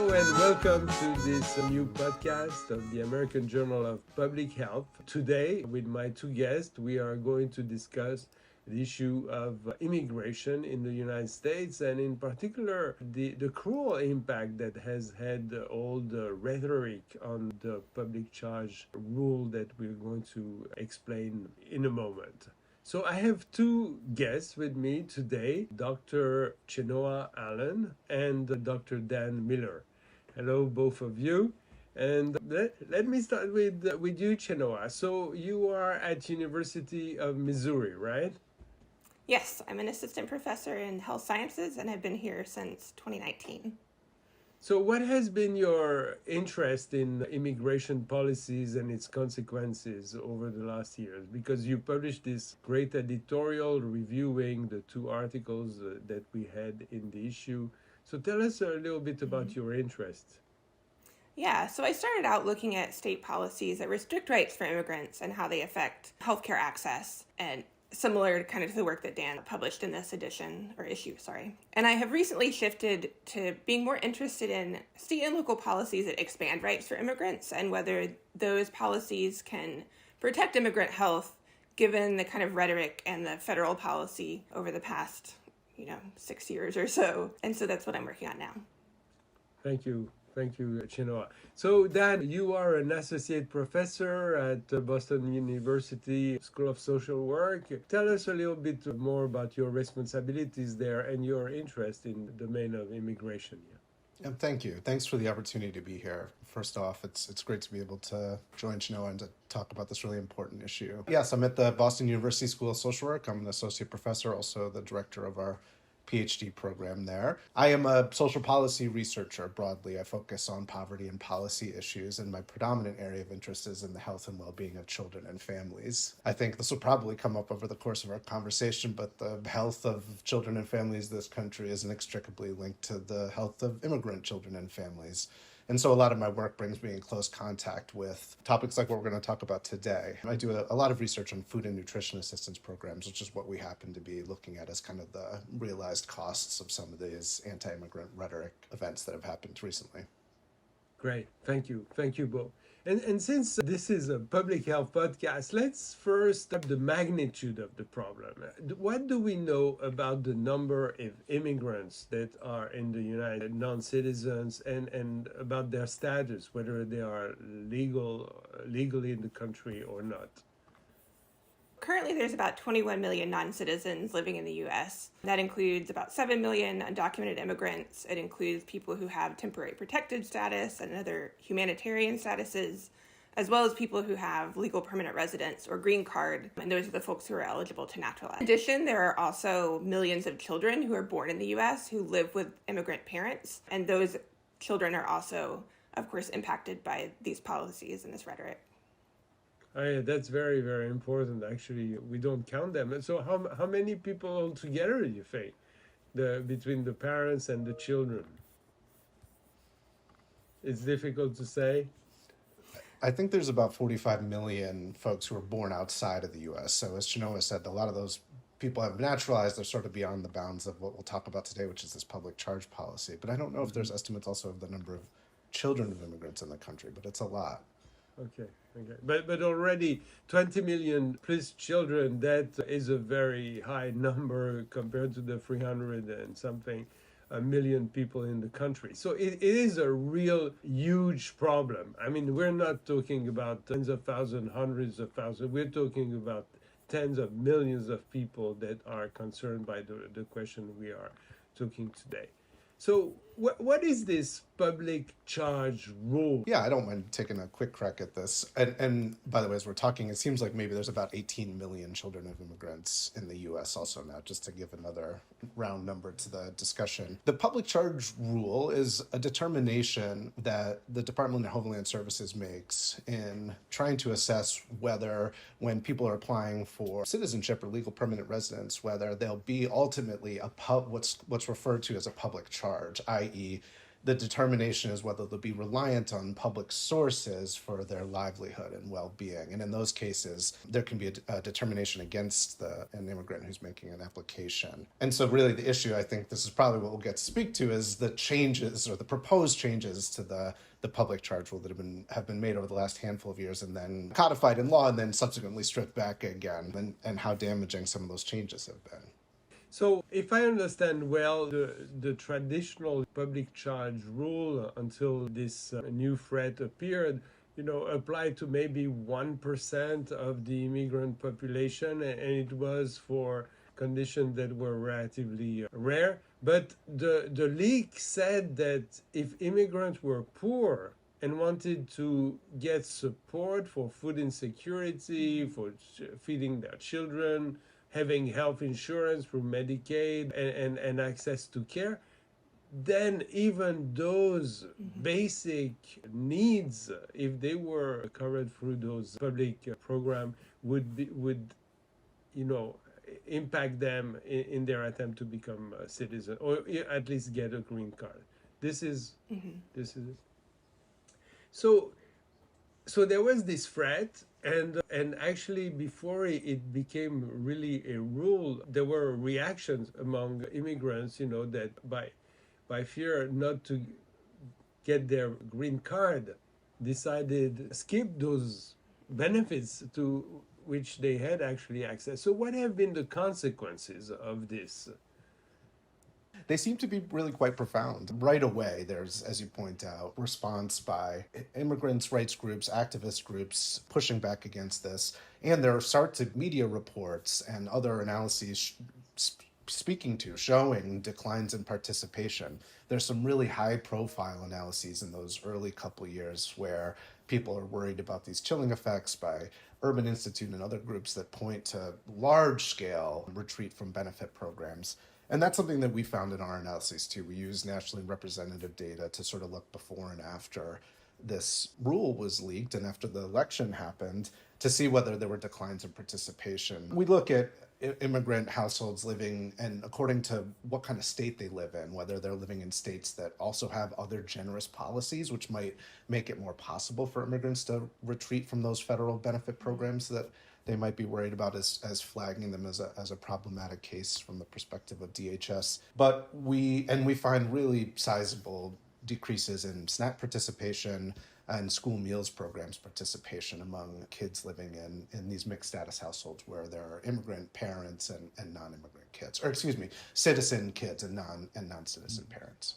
Hello and welcome to this new podcast of the American Journal of Public Health. Today, with my two guests, we are going to discuss the issue of immigration in the United States, and in particular, the cruel impact that has had all the rhetoric on the public charge rule that we're going to explain in a moment. So I have two guests with me today, Dr. Chinua Allen and Dr. Dan Miller. Hello, both of you. And let me start with you, Chinua. So you are at University of Missouri, right? Yes, I'm an assistant professor in health sciences and have been here since 2019. So what has been your interest in immigration policies and its consequences over the last years? Because you published this great editorial reviewing the two articles that we had in the issue. So tell us a little bit about your interest. Yeah, so I started out looking at state policies that restrict rights for immigrants and how they affect healthcare access, and similar kind of to the work that Dan published in this issue. And I have recently shifted to being more interested in state and local policies that expand rights for immigrants and whether those policies can protect immigrant health given the kind of rhetoric and the federal policy over the past, 6 years or so. And so that's what I'm working on now. Thank you, Chinua. So, Dan, you are an associate professor at Boston University School of Social Work. Tell us a little bit more about your responsibilities there and your interest in the domain of immigration. Thank you. Thanks for the opportunity to be here. First off, it's great to be able to join Chinua and to talk about this really important issue. Yes, I'm at the Boston University School of Social Work. I'm an associate professor, also the director of our PhD program there. I am a social policy researcher broadly. I focus on poverty and policy issues, and my predominant area of interest is in the health and well-being of children and families. I think this will probably come up over the course of our conversation, but the health of children and families in this country is inextricably linked to the health of immigrant children and families. And so a lot of my work brings me in close contact with topics like what we're going to talk about today. I do a lot of research on food and nutrition assistance programs, which is what we happen to be looking at as kind of the realized costs of some of these anti-immigrant rhetoric events that have happened recently. Great. Thank you. Thank you both. And since this is a public health podcast, let's first have the magnitude of the problem. What do we know about the number of immigrants that are in the United non-citizens and about their status, whether they are legally in the country or not? Currently, there's about 21 million non-citizens living in the U.S. That includes about 7 million undocumented immigrants. It includes people who have temporary protected status and other humanitarian statuses, as well as people who have legal permanent residence or green card, and those are the folks who are eligible to naturalize. In addition, there are also millions of children who are born in the U.S. who live with immigrant parents, and those children are also, of course, impacted by these policies and this rhetoric. That's very, very important. Actually, we don't count them. So how many people altogether do you think between the parents and the children? It's difficult to say. I think there's about 45 million folks who are born outside of the U.S. So as Chinua said, a lot of those people have naturalized. They're sort of beyond the bounds of what we'll talk about today, which is this public charge policy. But I don't know if there's estimates also of the number of children of immigrants in the country, but it's a lot. Okay. But already 20 million plus children, that is a very high number compared to the 300 and something million people in the country. So it is a real huge problem. I mean, we're not talking about tens of thousands, hundreds of thousands. We're talking about tens of millions of people that are concerned by the question we are talking today. So what is this public charge rule? Yeah, I don't mind taking a quick crack at this. And by the way, as we're talking, it seems like maybe there's about 18 million children of immigrants in the U.S. also now, just to give another round number to the discussion. The public charge rule is a determination that the Department of Homeland Services makes in trying to assess whether when people are applying for citizenship or legal permanent residence, whether they'll be ultimately what's referred to as a public charge, i.e., the determination is whether they'll be reliant on public sources for their livelihood and well-being. And in those cases, there can be a determination against an immigrant who's making an application. And so really the issue, I think this is probably what we'll get to speak to, is the changes or the proposed changes to the public charge rule that have been made over the last handful of years and then codified in law and then subsequently stripped back again, and how damaging some of those changes have been. So, if I understand well, the traditional public charge rule until this new threat appeared, applied to maybe 1% of the immigrant population, and it was for conditions that were relatively rare. But the leak said that if immigrants were poor and wanted to get support for food insecurity, for feeding their children, having health insurance through Medicaid and access to care, then even those basic needs, if they were covered through those public programs, would impact them in their attempt to become a citizen or at least get a green card. This is it. So there was this threat, and actually before it became really a rule, there were reactions among immigrants, that by fear not to get their green card, decided skip those benefits to which they had actually access. So what have been the consequences of this? They seem to be really quite profound. Right away, there's, as you point out, response by immigrants' rights groups, activist groups pushing back against this. And there start to media reports and other analyses showing declines in participation. There's some really high-profile analyses in those early couple years where people are worried about these chilling effects by Urban Institute and other groups that point to large-scale retreat from benefit programs. And that's something that we found in our analyses too. We use nationally representative data to sort of look before and after this rule was leaked and after the election happened to see whether there were declines in participation. We look at immigrant households living, and according to what kind of state they live in, whether they're living in states that also have other generous policies, which might make it more possible for immigrants to retreat from those federal benefit programs that they might be worried about as flagging them as a problematic case from the perspective of DHS. But we find really sizable decreases in SNAP participation and school meals programs participation among kids living in these mixed status households where there are immigrant parents and non-immigrant kids, or citizen kids and non-citizen parents.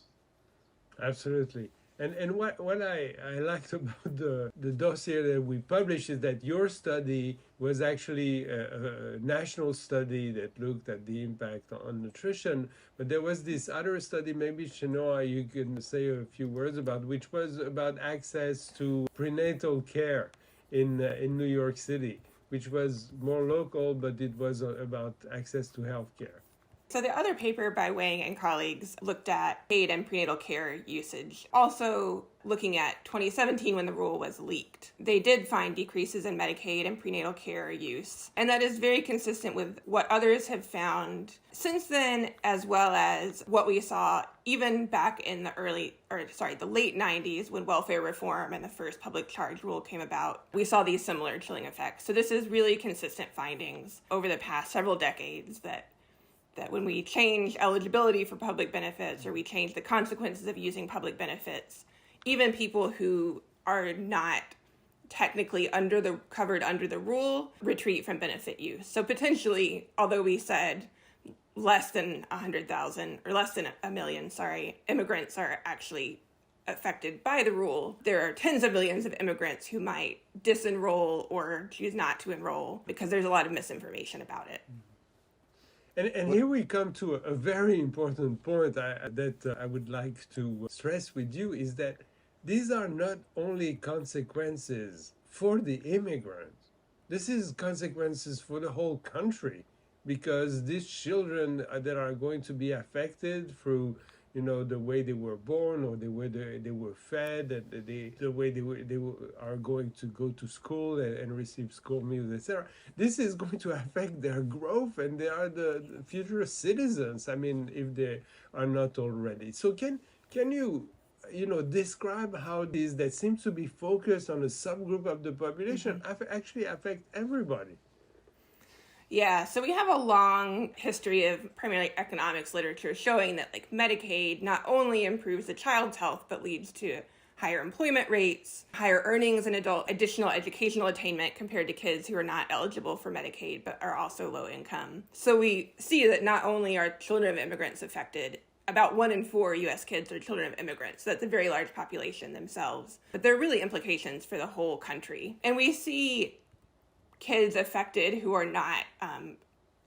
Absolutely. And what I liked about the dossier that we published is that your study was actually a national study that looked at the impact on nutrition. But there was this other study, maybe Chinua, you can say a few words about, which was about access to prenatal care in New York City, which was more local, but it was about access to healthcare. So the other paper by Wang and colleagues looked at paid and prenatal care usage, also looking at 2017 when the rule was leaked. They did find decreases in Medicaid and prenatal care use, and that is very consistent with what others have found since then, as well as what we saw even back in the late 90s when welfare reform and the first public charge rule came about. We saw these similar chilling effects. So this is really consistent findings over the past several decades that when we change eligibility for public benefits or we change the consequences of using public benefits, even people who are not technically covered under the rule retreat from benefit use. So potentially, although we said less than 100,000 or less than a million, immigrants are actually affected by the rule, there are tens of millions of immigrants who might disenroll or choose not to enroll because there's a lot of misinformation about it. And here we come to a very important point that I would like to stress with you, is that these are not only consequences for the immigrants. This is consequences for the whole country, because these children that are going to be affected through the way they were born or the way they were fed, and the way they are going to go to school and receive school meals, etc. This is going to affect their growth, and they are the future citizens. I mean, if they are not already. So can you describe how these that seems to be focused on a subgroup of the population actually affect everybody. Yeah, so we have a long history of primarily economics literature showing that like Medicaid not only improves the child's health, but leads to higher employment rates, higher earnings and additional educational attainment compared to kids who are not eligible for Medicaid, but are also low income. So we see that not only are children of immigrants affected, about 1 in 4 U.S. kids are children of immigrants. So that's a very large population themselves. But there are really implications for the whole country. And we see kids affected who are not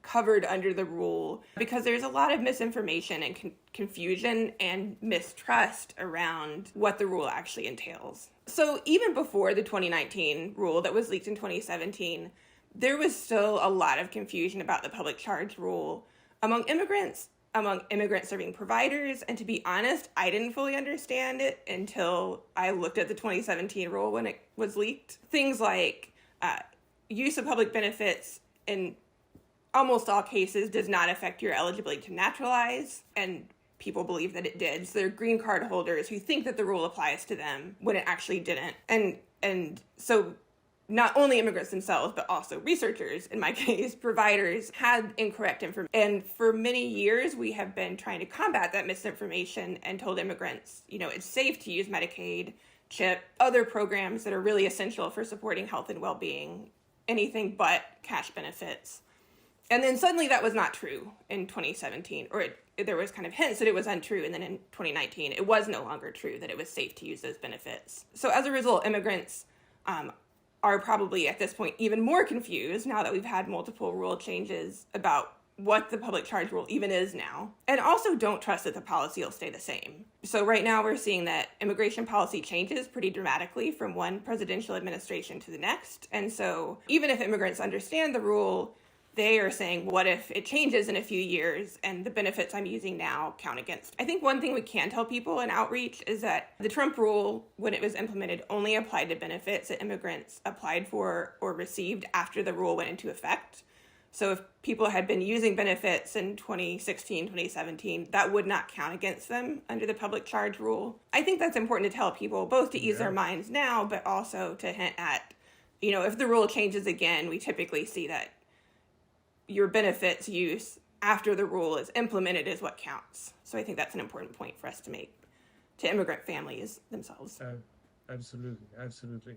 covered under the rule because there's a lot of misinformation and confusion and mistrust around what the rule actually entails. So even before the 2019 rule that was leaked in 2017, there was still a lot of confusion about the public charge rule among immigrants, among immigrant-serving providers, and to be honest, I didn't fully understand it until I looked at the 2017 rule when it was leaked. Things like use of public benefits in almost all cases does not affect your eligibility to naturalize, and people believe that it did. So there are green card holders who think that the rule applies to them when it actually didn't. And so not only immigrants themselves, but also researchers, in my case, providers, had incorrect information. And for many years, we have been trying to combat that misinformation and told immigrants, it's safe to use Medicaid, CHIP, other programs that are really essential for supporting health and well-being, anything but cash benefits. And then suddenly that was not true in 2017, or there was kind of hints that it was untrue. And then in 2019, it was no longer true that it was safe to use those benefits. So as a result, immigrants are probably at this point even more confused now that we've had multiple rule changes about what the public charge rule even is now, and also don't trust that the policy will stay the same. So right now we're seeing that immigration policy changes pretty dramatically from one presidential administration to the next. And so even if immigrants understand the rule, they are saying, what if it changes in a few years and the benefits I'm using now count against? I think one thing we can tell people in outreach is that the Trump rule, when it was implemented, only applied to benefits that immigrants applied for or received after the rule went into effect. So if people had been using benefits in 2016, 2017, that would not count against them under the public charge rule. I think that's important to tell people, both to ease their minds now, but also to hint at, if the rule changes again, we typically see that your benefits use after the rule is implemented is what counts. So I think that's an important point for us to make to immigrant families themselves. Absolutely.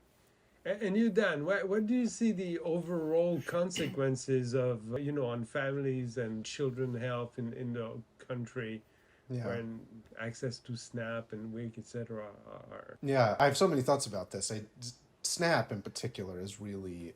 And you, Dan, what do you see the overall consequences of, on families and children health in the country when access to SNAP and WIC, etc. are? Yeah, I have so many thoughts about this. SNAP in particular is really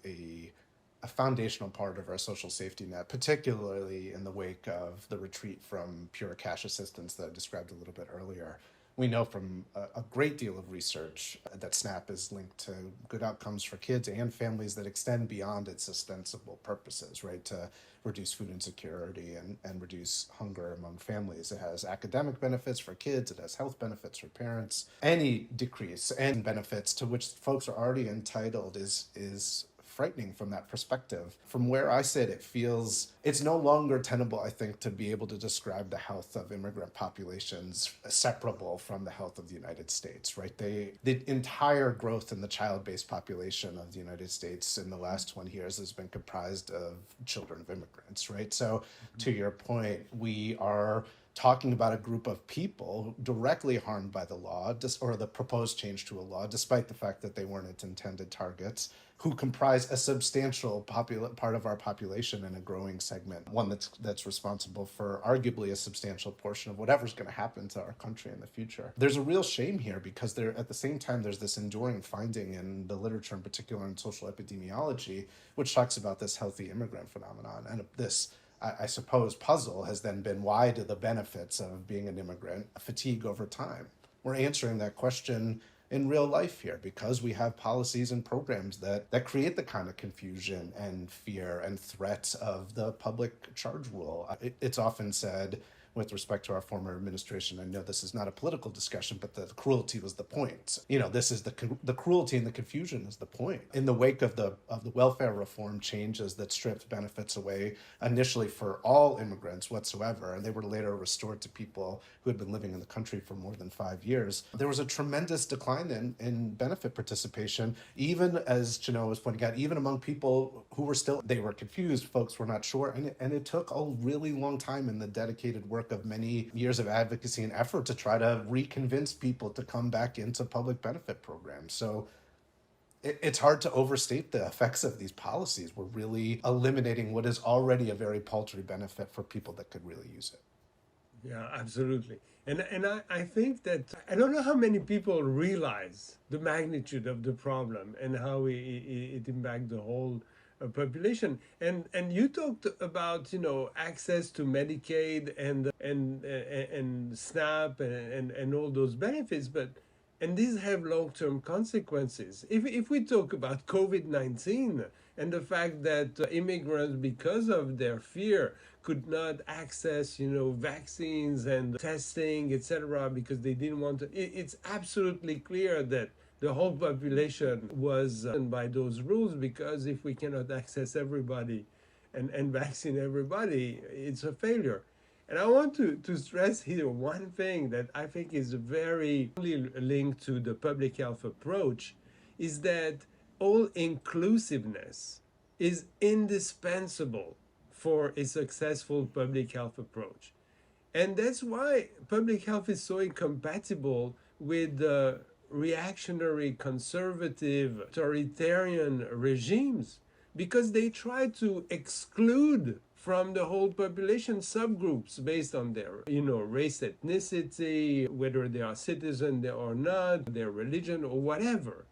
a foundational part of our social safety net, particularly in the wake of the retreat from pure cash assistance that I described a little bit earlier. We know from a great deal of research that SNAP is linked to good outcomes for kids and families that extend beyond its ostensible purposes, right, to reduce food insecurity and reduce hunger among families. It has academic benefits for kids. It has health benefits for parents. Any decrease in benefits to which folks are already entitled is frightening from that perspective. From where I sit, it's no longer tenable, I think, to be able to describe the health of immigrant populations separable from the health of the United States, right? The entire growth in the child-based population of the United States in the last 20 years has been comprised of children of immigrants, right? So to your point, we are talking about a group of people directly harmed by the law or the proposed change to a law, despite the fact that they weren't its intended targets, who comprise a substantial part of our population and a growing segment, one that's responsible for arguably a substantial portion of whatever's going to happen to our country in the future. There's a real shame here because at the same time, there's this enduring finding in the literature, in particular in social epidemiology, which talks about this healthy immigrant phenomenon. And this, I suppose, puzzle has then been, why do the benefits of being an immigrant fatigue over time? We're answering that question in real life here because we have policies and programs that create the kind of confusion and fear and threats of the public charge rule. It's often said with respect to our former administration. I know this is not a political discussion, but the cruelty was the point. This is the cruelty and the confusion is the point. In the wake of the welfare reform changes that stripped benefits away initially for all immigrants whatsoever, and they were later restored to people who had been living in the country for more than 5 years, there was a tremendous decline in benefit participation, even as Chinua was pointing out, even among people who they were confused, folks were not sure, and it took a really long time in the dedicated work of many years of advocacy and effort to try to reconvince people to come back into public benefit programs. So it's hard to overstate the effects of these policies. We're really eliminating what is already a very paltry benefit for people that could really use it. Yeah, absolutely. And I think that I don't know how many people realize the magnitude of the problem and how it impacts the whole population. And you talked about access to Medicaid and SNAP and all those benefits, and these have long-term consequences. If we talk about COVID-19 and the fact that immigrants, because of their fear, could not access, vaccines and testing, etc., because they didn't want to. It's absolutely clear that the whole population was by those rules, because if we cannot access everybody and vaccine everybody, it's a failure. And I want to stress here one thing that I think is very linked to the public health approach, is that all inclusiveness is indispensable for a successful public health approach. And that's why public health is so incompatible with the reactionary, conservative, authoritarian regimes, because they try to exclude from the whole population subgroups based on their, race, ethnicity, whether they are citizen or not, their religion or whatever,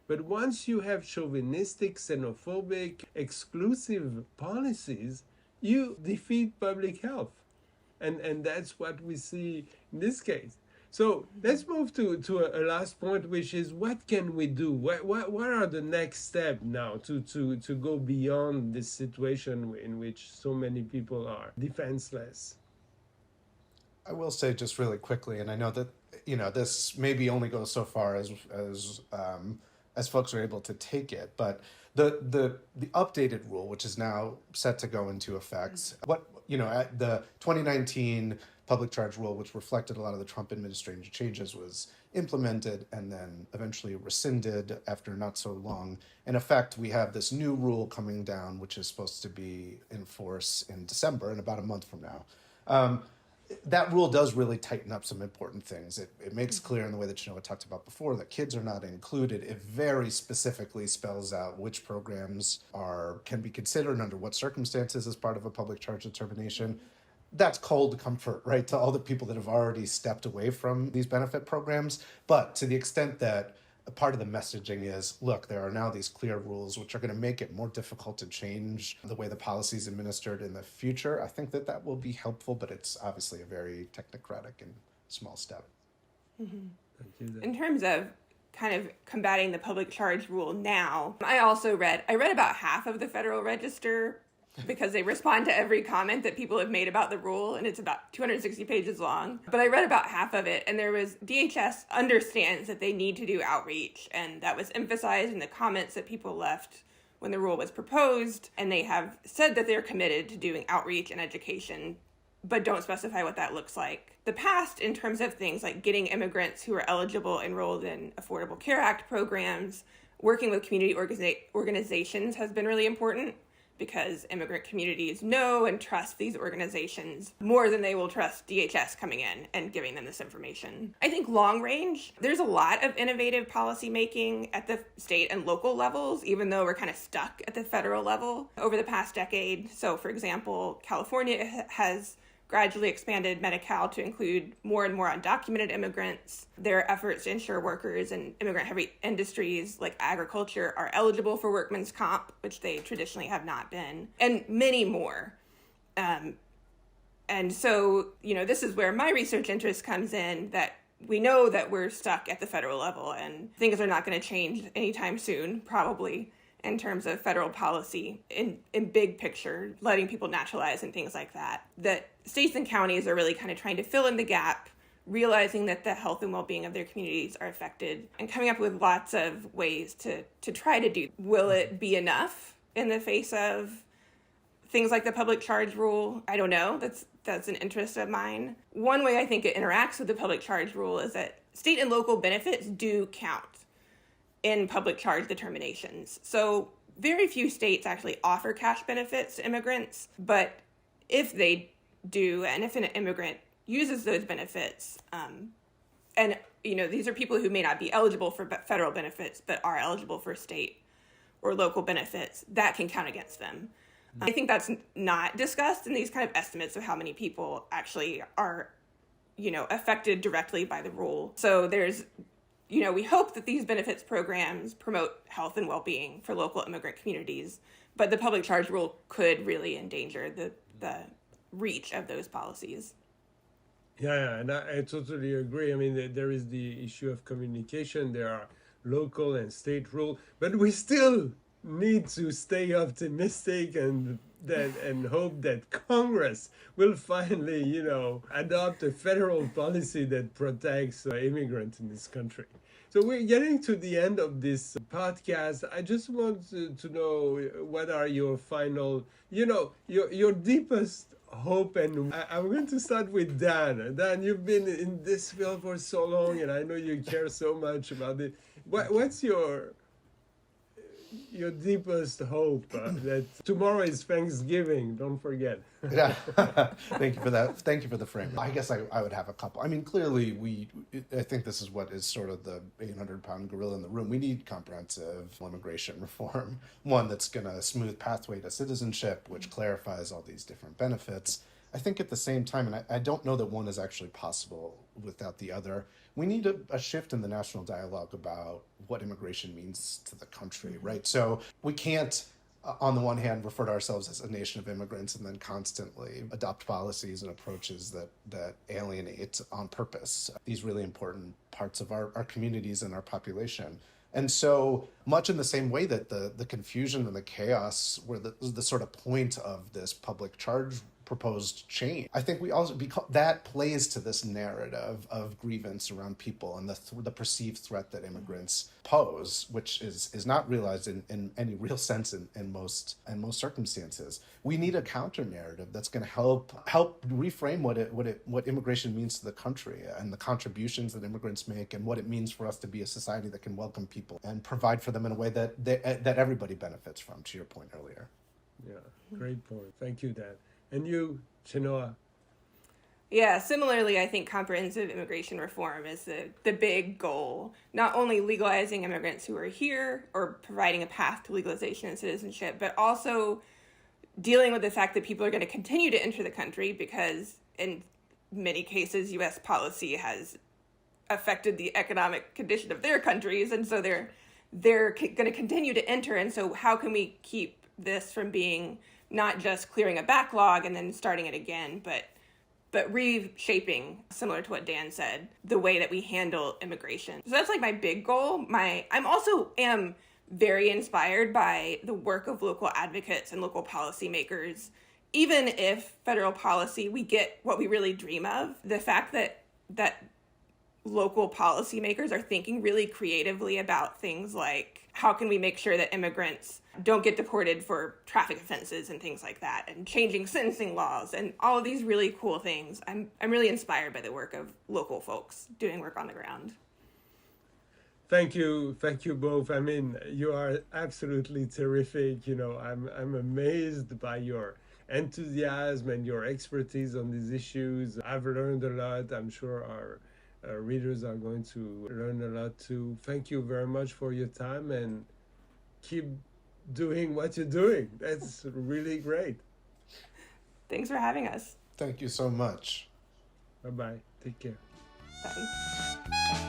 But once you have chauvinistic, xenophobic, exclusive policies, you defeat public health. And that's what we see in this case. So let's move to a last point, which is what can we do? What are the next steps now to go beyond this situation in which so many people are defenseless? I will say just really quickly, and I know that this maybe only goes so far as folks are able to take it, but the updated rule, which is now set to go into effect, at the 2019 public charge rule, which reflected a lot of the Trump administration changes, was implemented and then eventually rescinded after not so long. In effect, we have this new rule coming down, which is supposed to be in force in December, in about a month from now. That rule does really tighten up some important things. It makes clear, in the way that Chinua talked about before, that kids are not included. It very specifically spells out which programs can be considered under what circumstances as part of a public charge determination. That's cold comfort, right, to all the people that have already stepped away from these benefit programs. But to the extent that part of the messaging is, look, there are now these clear rules which are going to make it more difficult to change the way the policy is administered in the future, I think that will be helpful, but it's obviously a very technocratic and small step. Mm-hmm. In terms of kind of combating the public charge rule now, I read about half of the Federal Register, because they respond to every comment that people have made about the rule, and it's about 260 pages long. But I read about half of it, and DHS understands that they need to do outreach, and that was emphasized in the comments that people left when the rule was proposed, and they have said that they're committed to doing outreach and education, but don't specify what that looks like. The past, in terms of things like getting immigrants who are eligible enrolled in Affordable Care Act programs, working with community organizations has been really important, because immigrant communities know and trust these organizations more than they will trust DHS coming in and giving them this information. I think long range, there's a lot of innovative policy making at the state and local levels, even though we're kind of stuck at the federal level over the past decade. So, for example, California has gradually expanded Medi-Cal to include more and more undocumented immigrants. Their efforts to ensure workers in immigrant-heavy industries like agriculture are eligible for workman's comp, which they traditionally have not been, and many more. And so, this is where my research interest comes in, that we know that we're stuck at the federal level and things are not going to change anytime soon, probably. in terms of federal policy in big picture, letting people naturalize and things like that. That states and counties are really kind of trying to fill in the gap, realizing that the health and well-being of their communities are affected, and coming up with lots of ways to try to do. Will it be enough in the face of things like the public charge rule? I don't know. That's an interest of mine. One way I think it interacts with the public charge rule is that state and local benefits do count in public charge determinations. So very few states actually offer cash benefits to immigrants, but if they do, and if an immigrant uses those benefits, and these are people who may not be eligible for federal benefits, but are eligible for state or local benefits, that can count against them. I think that's not discussed in these kind of estimates of how many people actually are, affected directly by the rule. So there's, we hope that these benefits programs promote health and well-being for local immigrant communities, but the public charge rule could really endanger the reach of those policies. Yeah, and I totally agree. I mean, there is the issue of communication. There are local and state rules, but we still need to stay optimistic and hope that Congress will finally, adopt a federal policy that protects immigrants in this country. So we're getting to the end of this podcast. I just want to know, what are your final, your deepest hope? And I'm going to start with Dan. Dan, you've been in this field for so long, and I know you care so much about it. What's your deepest hope that tomorrow is Thanksgiving? Don't forget. Yeah, thank you for that. Thank you for the frame. I guess I would have a couple. I mean, clearly I think this is what is sort of the 800-pound gorilla in the room. We need comprehensive immigration reform, one that's going to smooth pathway to citizenship, which clarifies all these different benefits. I think at the same time, and I don't know that one is actually possible without the other, we need a shift in the national dialogue about what immigration means to the country, right? So we can't, on the one hand, refer to ourselves as a nation of immigrants and then constantly adopt policies and approaches that alienate on purpose these really important parts of our communities and our population. And so much in the same way that the confusion and the chaos were the sort of point of this public charge proposed change, I think we also, because that plays to this narrative of grievance around people and the perceived threat that immigrants pose, which is not realized in any real sense in most circumstances. We need a counter narrative that's going to help reframe what immigration means to the country and the contributions that immigrants make and what it means for us to be a society that can welcome people and provide for them in a way that everybody benefits from, to your point earlier. Yeah, great point. Thank you, Dan. And you, Chinua? Yeah, similarly, I think comprehensive immigration reform is the big goal. Not only legalizing immigrants who are here or providing a path to legalization and citizenship, but also dealing with the fact that people are going to continue to enter the country because in many cases, U.S. policy has affected the economic condition of their countries. And so they're going to continue to enter. And so how can we keep this from being not just clearing a backlog and then starting it again, but reshaping, similar to what Dan said, the way that we handle immigration. So that's like my big goal. I'm also very inspired by the work of local advocates and local policymakers. Even if federal policy, we get what we really dream of, the fact that local policymakers are thinking really creatively about things like how can we make sure that immigrants don't get deported for traffic offenses and things like that, and changing sentencing laws and all of these really cool things. I'm really inspired by the work of local folks doing work on the ground. Thank you both. I mean, you are absolutely terrific. I'm amazed by your enthusiasm and your expertise on these issues. I've learned a lot. I'm sure our readers are going to learn a lot too. Thank you very much for your time, and keep doing what you're doing. That's really great. Thanks for having us. Thank you so much. Bye-bye. Take care. Bye.